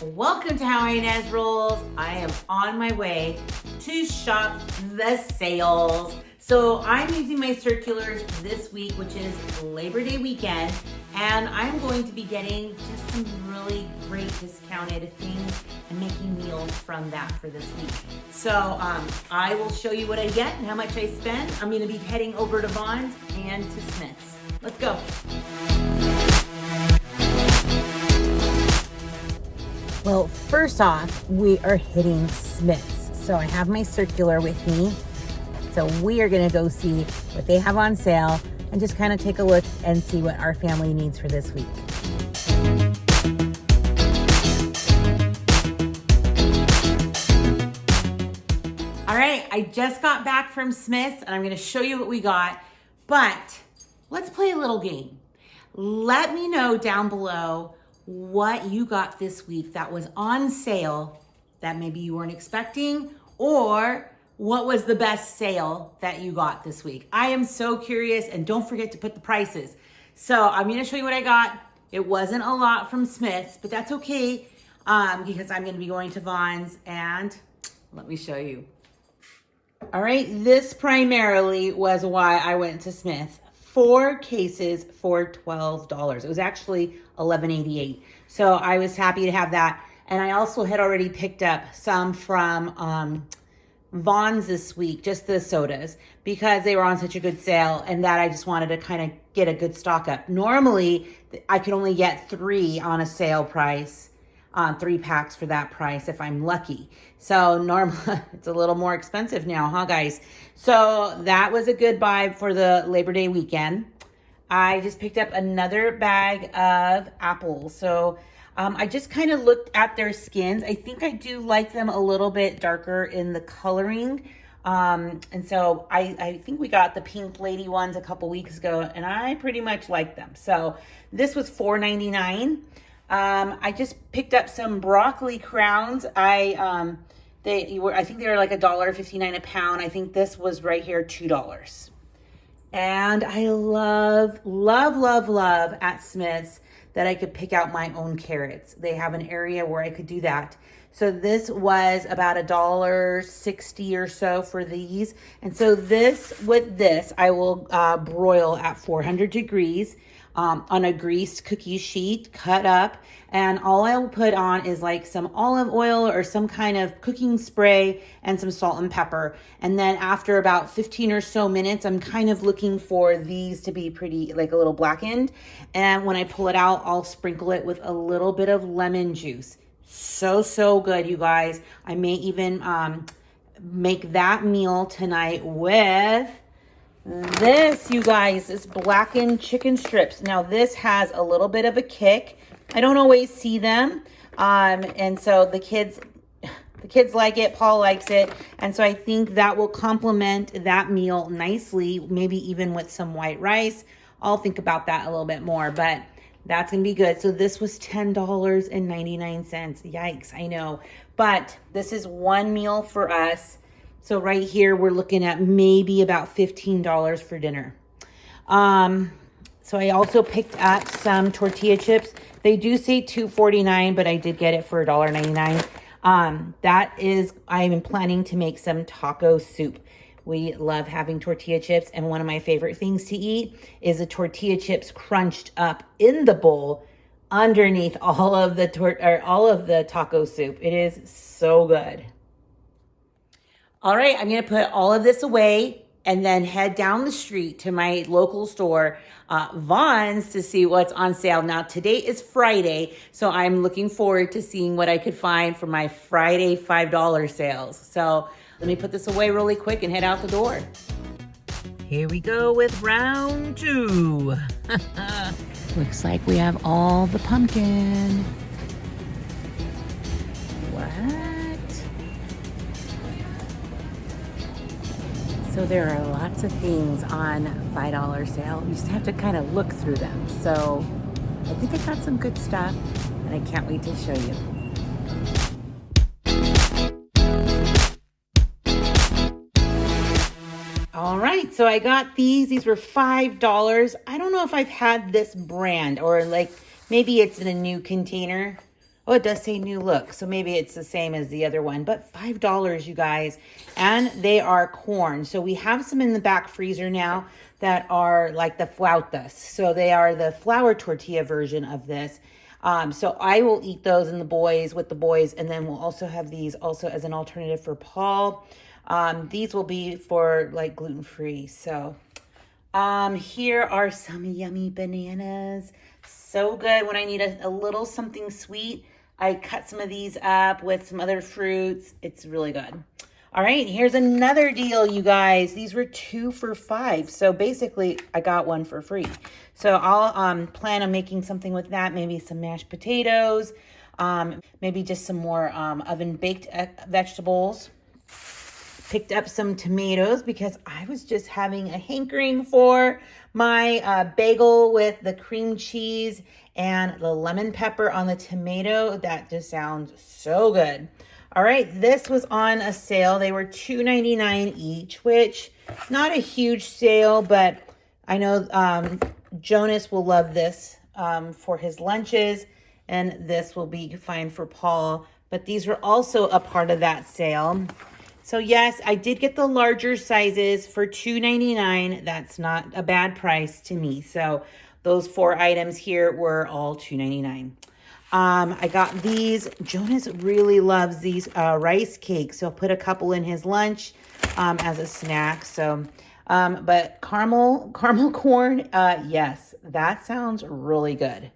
Welcome to How Ines Rolls. I am on my way to shop the sales. So I'm using my circulars this week, which is Labor Day weekend, and I'm going to be getting just some really great discounted things and making meals from that for this week. So I will show you what I get and how much I spend. I'm going to be heading over to Vaughn's and to Smith's. Let's go. Well, first off, we are hitting Smith's. So I have my circular with me. So we are gonna go see what they have on sale and just kind of take a look and see what our family needs for this week. All right, I just got back from Smith's and I'm gonna show you what we got, but let's play a little game. Let me know down below what you got this week that was on sale that maybe you weren't expecting, or what was the best sale that you got this week. I am so curious, and don't forget to put the prices. So I'm gonna show you what I got. It wasn't a lot from Smith's, but that's okay because I'm gonna be going to Vaughn's, and let me show you. All right, this primarily was why I went to Smith's. 4 cases for $12. It was actually $11.88. So I was happy to have that. And I also had already picked up some from Vaughn's this week, just the sodas, because they were on such a good sale, and that I just wanted to kind of get a good stock up. Normally, I could only get 3 on a sale price, 3 packs for that price if I'm lucky. So normally it's a little more expensive now, huh guys? So that was a good buy for the Labor Day weekend. I just picked up another bag of apples. So I just kind of looked at their skins. I think I do like them a little bit darker in the coloring. And so I think we got the pink lady ones a couple weeks ago, and I pretty much like them. So this was $4.99. I just picked up some broccoli crowns. I think they were like $1.59 a pound. I think this was right here $2. And I love at Smith's that I could pick out my own carrots. They have an area where I could do that. So this was about $1.60 or so for these. And so with this, I will broil at 400 degrees on a greased cookie sheet, cut up. And all I'll put on is like some olive oil or some kind of cooking spray and some salt and pepper. And then after about 15 or so minutes, I'm kind of looking for these to be pretty, like a little blackened. And when I pull it out, I'll sprinkle it with a little bit of lemon juice. So good, you guys. I may even make that meal tonight with this, you guys, is blackened chicken strips. Now this has a little bit of a kick. I don't always see them. And so the kids like it, Paul likes it. And so I think that will complement that meal nicely, maybe even with some white rice. I'll think about that a little bit more, but that's gonna be good. So this was $10.99. Yikes, I know. But this is one meal for us. So right here, we're looking at maybe about $15 for dinner. So I also picked up some tortilla chips. They do say $2.49, but I did get it for $1.99. I'm planning to make some taco soup. We love having tortilla chips, and one of my favorite things to eat is the tortilla chips crunched up in the bowl underneath all of the taco soup. It is so good. All right, I'm gonna put all of this away and then head down the street to my local store, Vaughn's, to see what's on sale. Now, today is Friday, so I'm looking forward to seeing what I could find for my Friday $5 sales. So let me put this away really quick and head out the door. Here we go with round 2. Looks like we have all the pumpkin. What? So there are lots of things on $5 sale. You just have to kind of look through them. So I think I got some good stuff, and I can't wait to show you. All right, so I got these. These were $5. I don't know if I've had this brand, or like maybe it's in a new container. Oh, it does say new look, so maybe it's the same as the other one, but $5, you guys, and they are corn. So we have some in the back freezer now that are like the flautas. So they are the flour tortilla version of this. So I will eat those with the boys, and then we'll also have these also as an alternative for Paul. These will be for like gluten-free. So here are some yummy bananas. So good when I need a little something sweet. I cut some of these up with some other fruits. It's really good. All right, here's another deal, you guys. These were 2 for $5. So basically, I got one for free. So I'll plan on making something with that. Maybe some mashed potatoes. Maybe just some more oven-baked vegetables. Picked up some tomatoes because I was just having a hankering for my bagel with the cream cheese and the lemon pepper on the tomato. That just sounds so good. All right, this was on a sale. They were $2.99 each, which not a huge sale, but I know Jonas will love this for his lunches, and this will be fine for Paul. But these were also a part of that sale. So yes, I did get the larger sizes for $2.99. That's not a bad price to me. So those 4 items here were all $2.99. I got these. Jonas really loves these rice cakes. So I'll put a couple in his lunch as a snack. So, but caramel corn, yes, that sounds really good.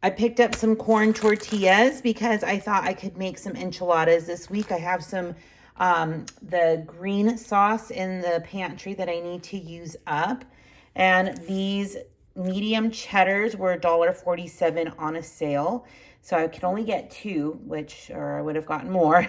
I picked up some corn tortillas because I thought I could make some enchiladas this week. I have some the green sauce in the pantry that I need to use up. And these medium cheddars were $1.47 on a sale. So I could only get 2, or I would have gotten more.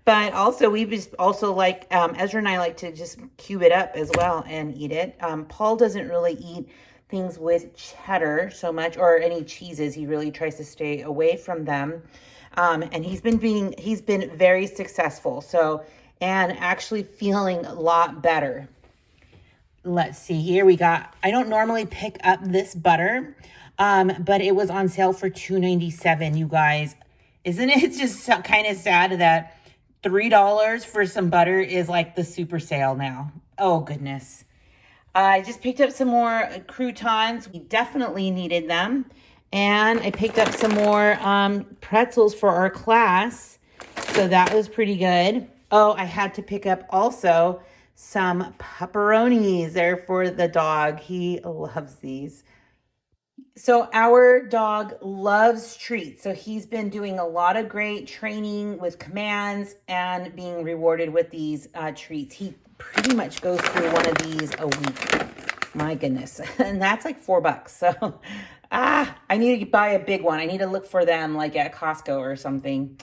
But also we just like, Ezra and I like to just cube it up as well and eat it. Paul doesn't really eat things with cheddar so much, or any cheeses. He really tries to stay away from them. And he's been very successful. So, and actually feeling a lot better. Let's see here. I don't normally pick up this butter, but it was on sale for $2.97, you guys. Isn't it just kind of sad that $3 for some butter is like the super sale now? Oh, goodness. I just picked up some more croutons. We definitely needed them. And I picked up some more pretzels for our class. So that was pretty good. Oh, I had to pick up also some pepperonis there for the dog. He loves these. So our dog loves treats. So he's been doing a lot of great training with commands and being rewarded with these treats. He pretty much goes through one of these a week. My goodness. And that's like $4. So I need to buy a big one. I need to look for them like at Costco or something.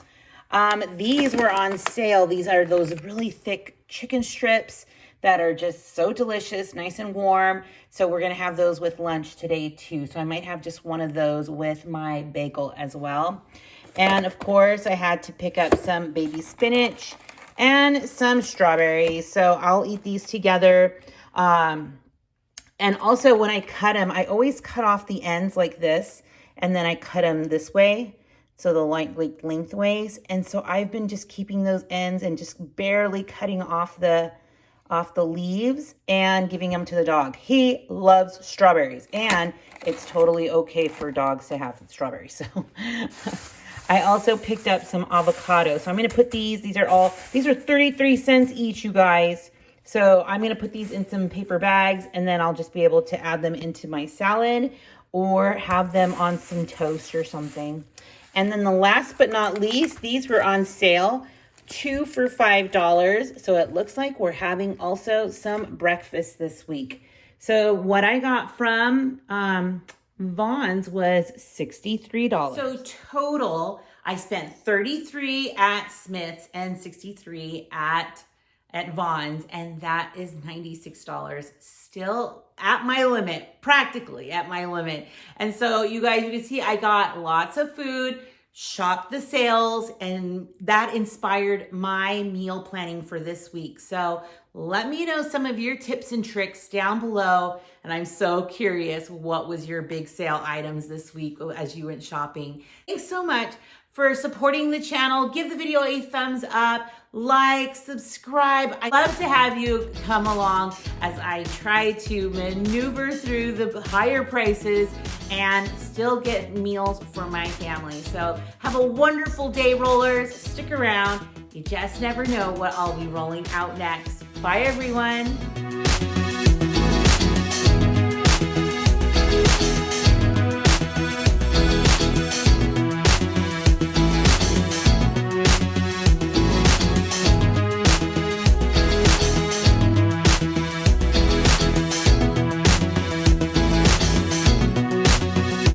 These were on sale. These are those really thick chicken strips that are just so delicious, nice and warm. So we're going to have those with lunch today too. So I might have just one of those with my bagel as well. And of course, I had to pick up some baby spinach and some strawberries. So I'll eat these together. And also when I cut them, I always cut off the ends like this, and then I cut them this way, so the lengthways. And so I've been just keeping those ends and just barely cutting off the leaves and giving them to the dog. He loves strawberries, and it's totally okay for dogs to have strawberries. So I also picked up some avocado. So I'm going to put these are 33 cents each, you guys. So I'm going to put these in some paper bags, and then I'll just be able to add them into my salad or have them on some toast or something. And then the last but not least, these were on sale, 2 for $5. So it looks like we're having also some breakfast this week. So what I got from Vaughn's was $63. So total, I spent $33 at Smith's and $63 at Vaughn's, and that is $96. Still at my limit, practically at my limit. And so you guys, you can see I got lots of food, shopped the sales, and that inspired my meal planning for this week. So let me know some of your tips and tricks down below. And I'm so curious, what was your big sale items this week as you went shopping? Thanks so much for supporting the channel. Give the video a thumbs up, like, subscribe. I'd love to have you come along as I try to maneuver through the higher prices and still get meals for my family. So have a wonderful day, rollers. Stick around. You just never know what I'll be rolling out next. Bye, everyone.